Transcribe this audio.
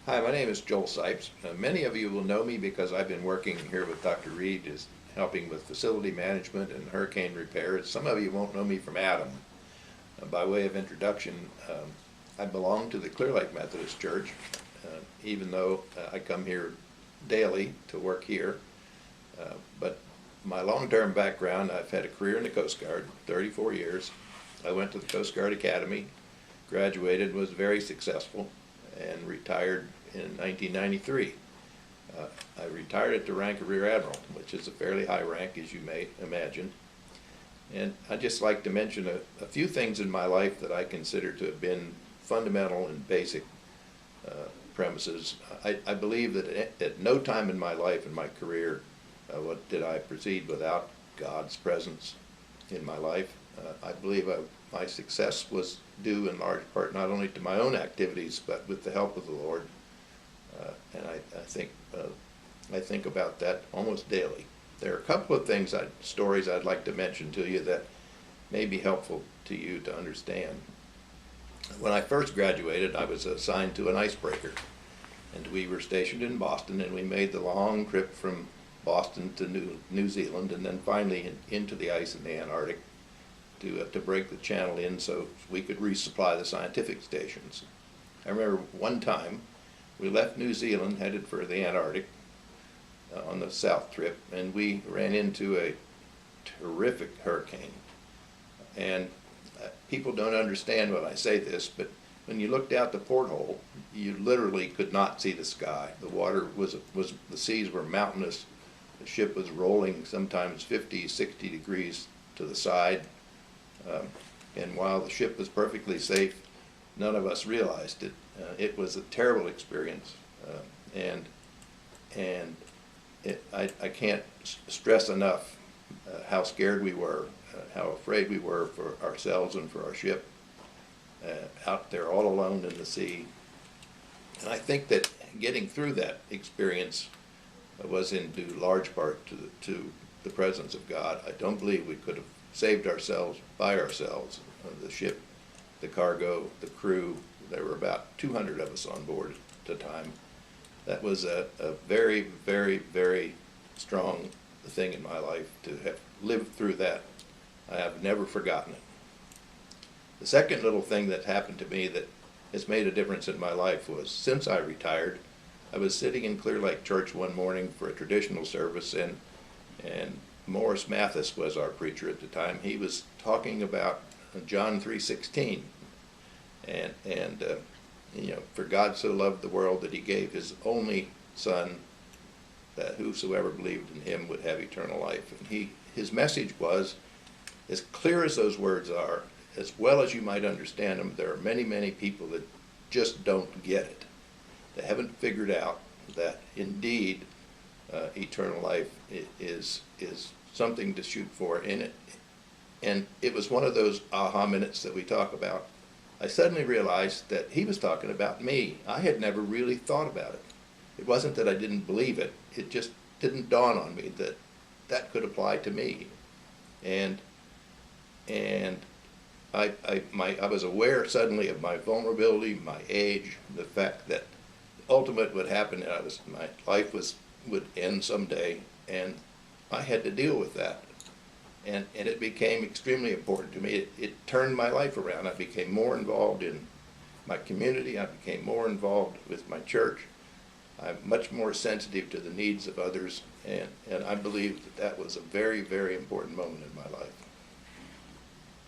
Hi, my name is Joel Sipes. Many of you will know me because I've been working here with Dr. Reed, is helping with facility management and hurricane repairs. Some of you won't know me from Adam. By way of introduction, I belong to the Clear Lake Methodist Church, even though I come here daily to work here. But my long-term background, I've had a career in the Coast Guard, 34 years. I went to the Coast Guard Academy, graduated, was very successful, and retired in 1993. I retired at the rank of Rear Admiral, which is a fairly high rank, as you may imagine. And I'd just like to mention a few things in my life that I consider to have been fundamental and basic premises. I believe that at no time in my life, in my career, what did I proceed without God's presence in my life. I believe my success was due in large part not only to my own activities, but with the help of the Lord. And I think about that almost daily. There are a couple of stories I'd like to mention to you that may be helpful to you to understand. When I first graduated, I was assigned to an icebreaker, and we were stationed in Boston, and we made the long trip from Boston to New Zealand, and then finally into the ice in the Antarctic to break the channel in so we could resupply the scientific stations. I remember one time we left New Zealand, headed for the Antarctic on the south trip, and we ran into a terrific hurricane. And people don't understand when I say this, but when you looked out the porthole, you literally could not see the sky. The water the seas were mountainous. The ship was rolling sometimes 50, 60 degrees to the side. And while the ship was perfectly safe, none of us realized it. It was a terrible experience, I can't stress enough how scared we were, how afraid we were for ourselves and for our ship, out there all alone in the sea. And I think that getting through that experience was in due large part to the presence of God. I don't believe we could have saved ourselves by ourselves. The ship, the cargo, the crew, there were about 200 of us on board at the time. That was a very, very, very strong thing in my life to have lived through that. I have never forgotten it. The second little thing that happened to me that has made a difference in my life was, since I retired, I was sitting in Clear Lake Church one morning for a traditional service, and Morris Mathis was our preacher at the time. He was talking about John 3:16, and for God so loved the world that he gave his only Son, that whosoever believed in him would have eternal life. And his message was, as clear as those words are, as well as you might understand them, there are many, many people that just don't get it. They haven't figured out that indeed eternal life is something to shoot for in it. And it was one of those aha minutes that we talk about. I suddenly realized that he was talking about me. I had never really thought about it. It wasn't that I didn't believe it. It just didn't dawn on me that that could apply to me. And I was aware suddenly of my vulnerability, my age, the fact that the ultimate would happen. My life would end someday, and I had to deal with that. And it became extremely important to me. It turned my life around. I became more involved in my community. I became more involved with my church. I'm much more sensitive to the needs of others, and I believe that was a very, very important moment in my life.